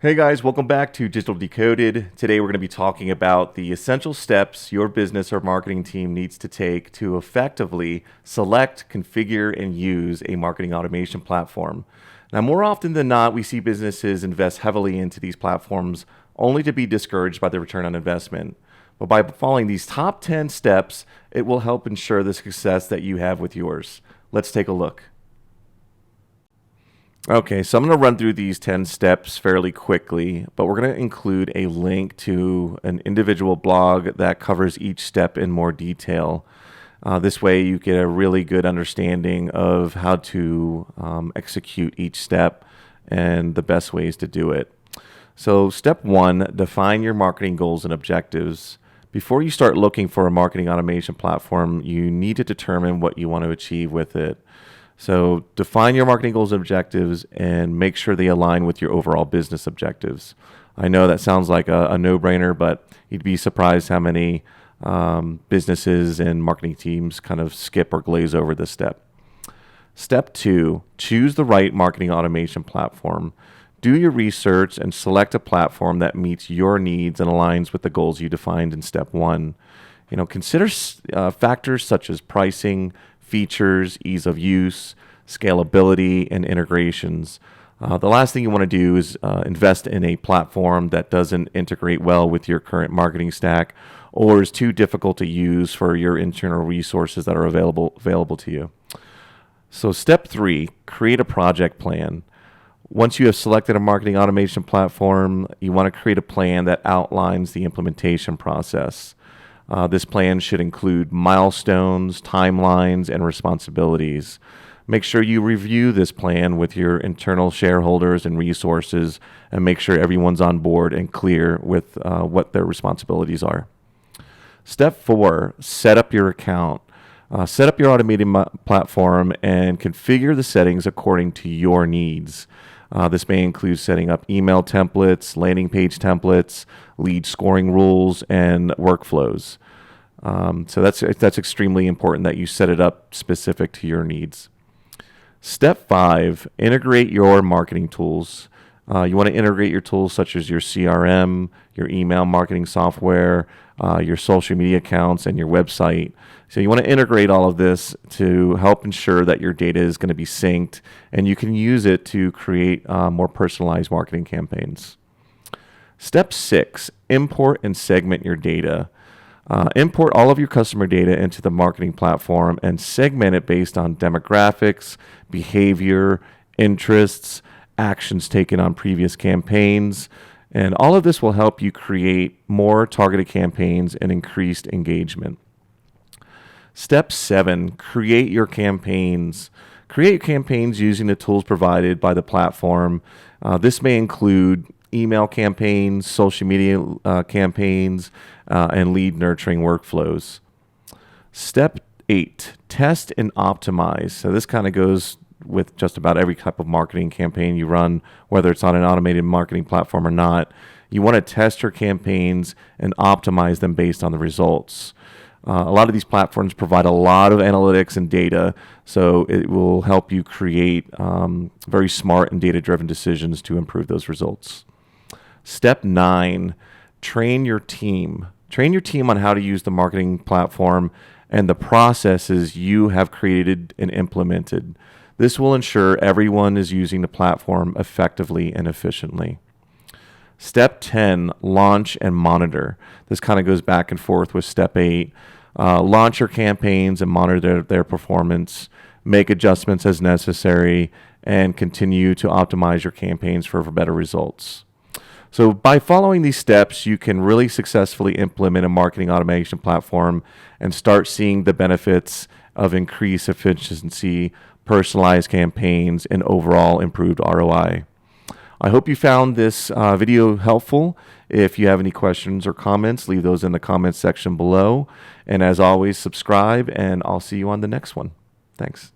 Hey guys, welcome back to Digital Decoded. Today we're going to be talking about the essential steps your business or marketing team needs to take to effectively select, configure, and use a marketing automation platform. Now, more often than not, we see businesses invest heavily into these platforms only to be discouraged by the return on investment. But by following these top 10 steps, it will help ensure the success that you have with yours. Let's take a look. Okay, so I'm going to run through these 10 steps fairly quickly, but we're going to include a link to an individual blog that covers each step in more detail. This way, you get a really good understanding of how to execute each step and the best ways to do it. So, step one, define your marketing goals and objectives. Before you start looking for a marketing automation platform, you need to determine what you want to achieve with it. So define your marketing goals and objectives and make sure they align with your overall business objectives. I know that sounds like a no-brainer, but you'd be surprised how many businesses and marketing teams kind of skip or glaze over this step. Step two, choose the right marketing automation platform. Do your research and select a platform that meets your needs and aligns with the goals you defined in step one. Consider factors such as pricing, features, ease of use, scalability, and integrations. The last thing you want to do is invest in a platform that doesn't integrate well with your current marketing stack or is too difficult to use for your internal resources that are available to you. So step three, create a project plan. Once you have selected a marketing automation platform, you want to create a plan that outlines the implementation process. This plan should include milestones, timelines, and responsibilities. Make sure you review this plan with your internal shareholders and resources and make sure everyone's on board and clear with what their responsibilities are. Step four, set up your account. Set up your automated platform and configure the settings according to your needs. This may include setting up email templates, landing page templates, lead scoring rules, and workflows. So that's extremely important that you set it up specific to your needs. Step five, integrate your marketing tools. You want to integrate your tools such as your CRM, your email marketing software, your social media accounts, and your website. So you want to integrate all of this to help ensure that your data is going to be synced and you can use it to create more personalized marketing campaigns. Step six, import and segment your data. Import all of your customer data into the marketing platform and segment it based on demographics, behavior, interests, actions taken on previous campaigns. And all of this will help you create more targeted campaigns and increased engagement. Step seven, create your campaigns. Create campaigns using the tools provided by the platform. This may include email campaigns, social media campaigns, and lead nurturing workflows. Step eight, test and optimize. So this kind of goes with just about every type of marketing campaign you run, whether it's on an automated marketing platform or not. You want to test your campaigns and optimize them based on the results. A lot of these platforms provide a lot of analytics and data, so it will help you create very smart and data-driven decisions to improve those results. Step nine, train your team. Train your team on how to use the marketing platform and the processes you have created and implemented. This will ensure everyone is using the platform effectively and efficiently. Step 10, launch and monitor. This kind of goes back and forth with step 8. Launch your campaigns and monitor their performance, make adjustments as necessary, and continue to optimize your campaigns for better results. So by following these steps, you can really successfully implement a marketing automation platform and start seeing the benefits of increased efficiency, personalized campaigns, and overall improved ROI. I hope you found this video helpful. If you have any questions or comments, leave those in the comments section below. And as always, subscribe, and I'll see you on the next one. Thanks.